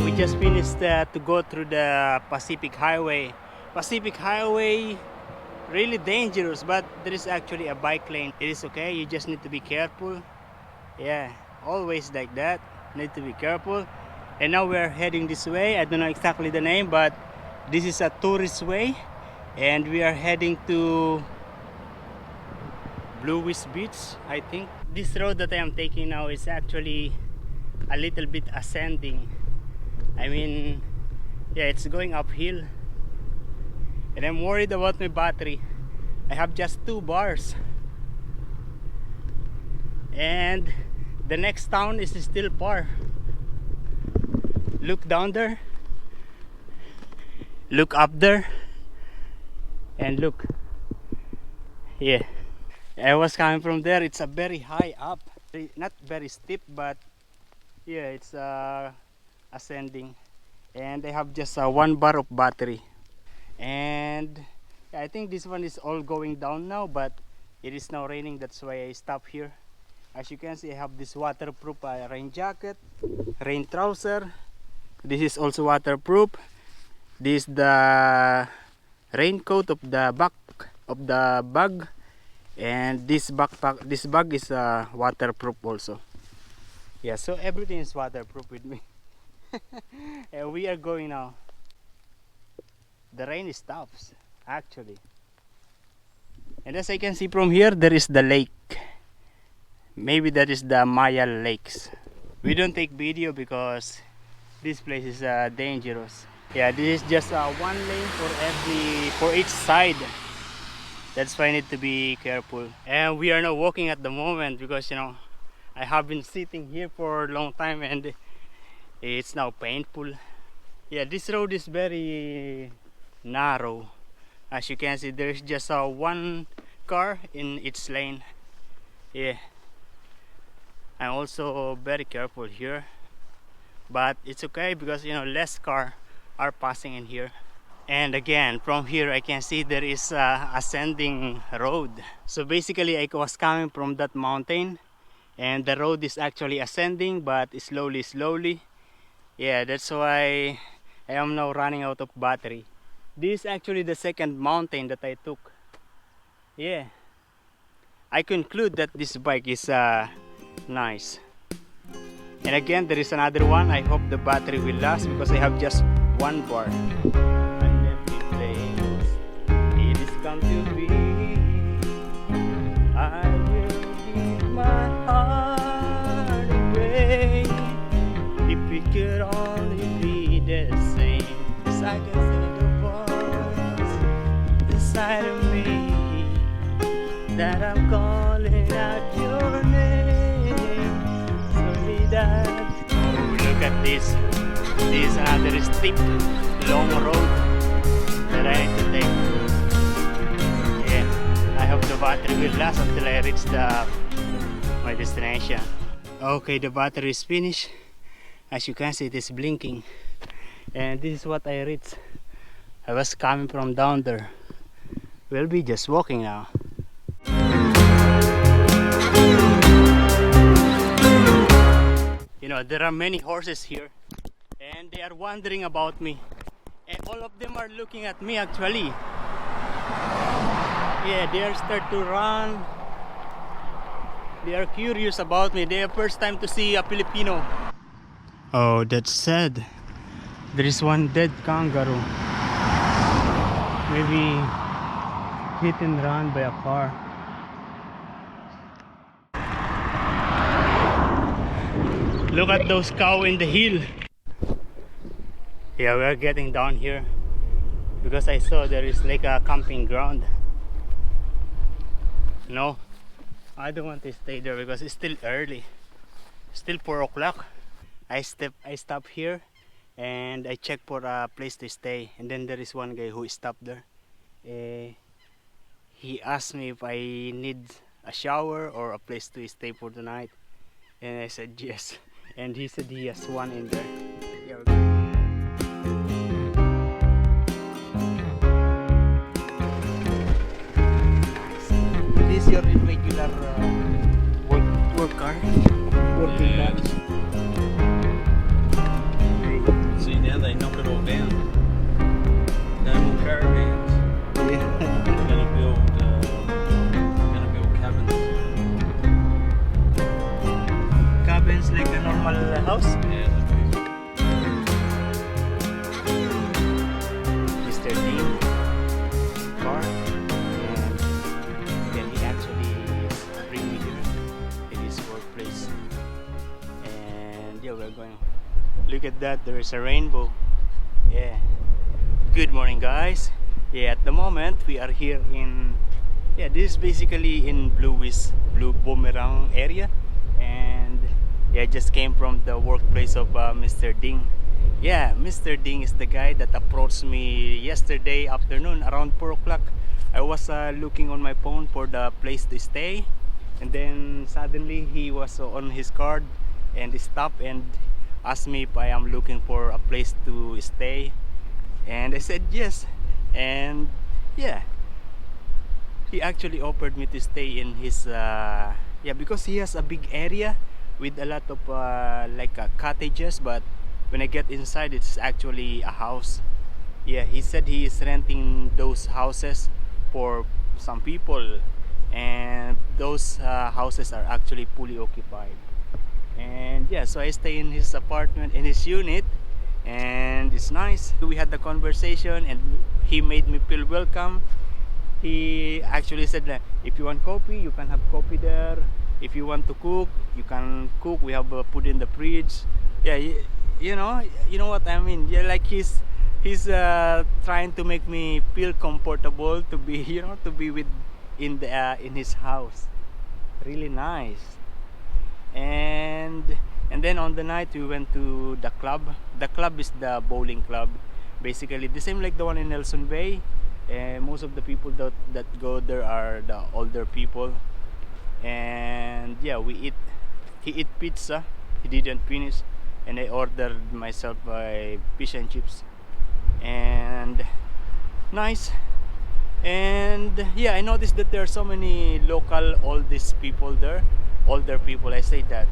we just finished to go through the Pacific Highway. Pacific Highway, really dangerous, but there is actually a bike lane. It is okay, you just need to be careful. Yeah, always like that, need to be careful. And now we're heading this way. I don't know exactly the name, but this is a tourist way, and we are heading to Blueys Beach, I think. This road that I am taking now is actually a little bit ascending. I mean, yeah, it's going uphill, and I'm worried about my battery. I have just 2 bars, and the next town is still far. Look down there, look up there, and look. Yeah, I was coming from there. It's a very high up, not very steep, but yeah, it's ascending, and I have just 1 bar of battery. And yeah, I think this one is all going down now, but it is now raining, that's why I stop here. As you can see, I have this waterproof rain jacket, rain trouser. This is also waterproof. This is the raincoat of the back of the bag, and this bag is waterproof also. Yeah, so everything is waterproof with me. And we are going now. The rain stops actually, and as I can see from here, there is the lake. Maybe that is the Maya Lakes. We don't take video because this place is dangerous. Yeah, this is just 1 lane for each side. That's why I need to be careful. And we are now walking at the moment because, you know, I have been sitting here for a long time and it's now painful. Yeah, this road is very narrow. As you can see, there's just 1 car in each lane. Yeah, I'm also very careful here, but it's okay because, you know, less car are passing in here. And again, from here I can see there is a ascending road. So basically I was coming from that mountain, and the road is actually ascending, but slowly. Yeah, that's why I am now running out of battery. This is actually the second mountain that I took. Yeah, I conclude that this bike is nice. And again, there is another one. I hope the battery will last because I have just 1 bar. Unempty place, it is come to be. I will give my heart away if we could only be the same. Cause I can see the voice inside of me that I'm calling out your name. Sorry that. Oh, look at this. This is another steep, long road that I need to take. Yeah, I hope the battery will last until I reach my destination. Okay, the battery is finished. As you can see, it is blinking. And this is what I reached. I was coming from down there. We'll be just walking now. You know, there are many horses here, and they are wondering about me, and all of them are looking at me actually. Yeah, they are start to run. They are curious about me. They are first time to see a Filipino. Oh, that's sad. There is one dead kangaroo. Maybe hit and run by a car. Look at those cows in the hill. Yeah, we are getting down here because I saw there is like a camping ground. No, I don't want to stay there because it's still early. Still 4 o'clock. I stop here and I check for a place to stay, and then there is one guy who stopped there. He asked me if I need a shower or a place to stay for the night, and I said yes, and he said he has one in there. Yeah, this is your irregular work car, working car. experience like a normal house. Mr. Dean car, and then he actually bring me here in his workplace. And yeah, we're going. Look at that, there is a rainbow. Yeah. Good morning, guys. Yeah, at the moment we are here in, yeah, this is basically in Blueys, Blue Boomerang area. And yeah, I just came from the workplace of Mr. Ding. Yeah, Mr. Ding is the guy that approached me yesterday afternoon around 4 o'clock. I was looking on my phone for the place to stay, and then suddenly he was on his card and he stopped and asked me if I am looking for a place to stay, and I said yes. And yeah, he actually offered me to stay in his yeah, because he has a big area with a lot of like cottages, but when I get inside it's actually a house. Yeah, he said he is renting those houses for some people, and those houses are actually fully occupied. And yeah, so I stay in his apartment, in his unit, and it's nice. We had the conversation and he made me feel welcome. He actually said that if you want coffee, you can have coffee there. If you want to cook, you can cook. We have food in the fridge. Yeah, you know what I mean. Yeah, like he's trying to make me feel comfortable to be, to be with in his house. Really nice. And then on the night we went to the club. The club is the bowling club, basically the same like the one in Nelson Bay. And most of the people that go there are the older people. And yeah, he eat pizza. He didn't finish, and I ordered myself a fish and chips. And nice. And yeah, I noticed that there are so many local older people, I say that.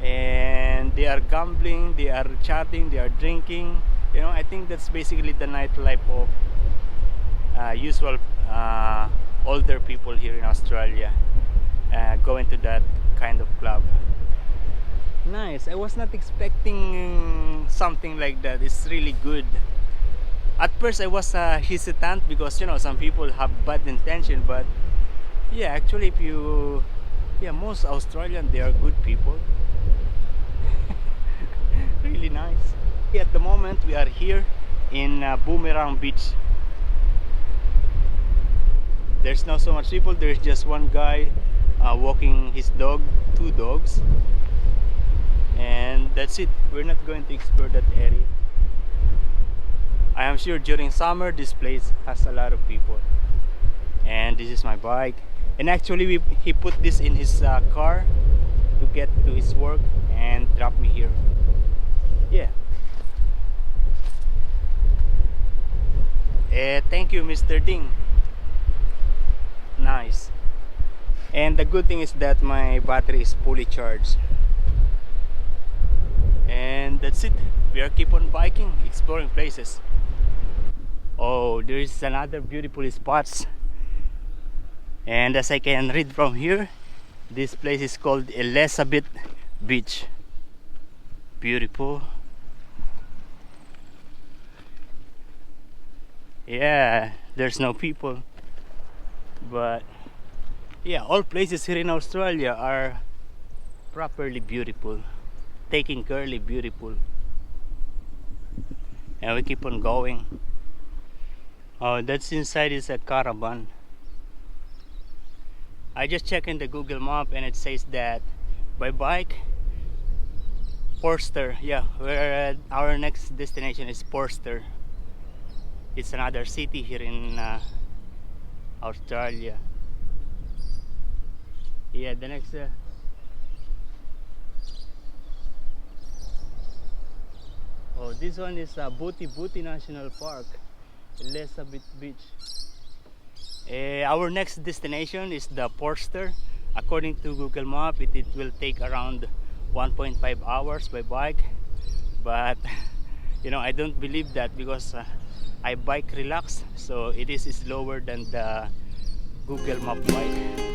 And they are gambling, they are chatting, they are drinking. I think that's basically the nightlife of usual older people here in Australia, going to that kind of club. Nice. I was not expecting something like that. It's really good. At first I was hesitant because some people have bad intention, but yeah, actually most Australian, they are good people. Really nice. At the moment we are here in Boomerang Beach. There's not so much people. There's just one guy walking his dog, two dogs, and that's it. We're not going to explore that area. I am sure during summer this place has a lot of people. And this is my bike, and actually he put this in his car to get to his work and drop me here. Yeah. Thank you, Mr. Ding. Nice. And the good thing is that my battery is fully charged. And that's it. We are keep on biking, exploring places. Oh, there is another beautiful spots. And as I can read from here, this place is called Blueys Beach. Beautiful. Yeah, there's no people. But yeah, all places here in Australia are properly beautiful, taken carefully beautiful. And we keep on going. Oh, that's inside is a caravan. I just checked in the Google map and it says that by bike, Forster. Yeah, where our next destination is Forster. It's another city here in Australia. Yeah, the next oh, this one is Booty National Park, Elizabeth Beach. Our next destination is the Forster. According to Google Map, it will take around 1.5 hours by bike, but I don't believe that because I bike relax, so it is slower than the Google Map bike.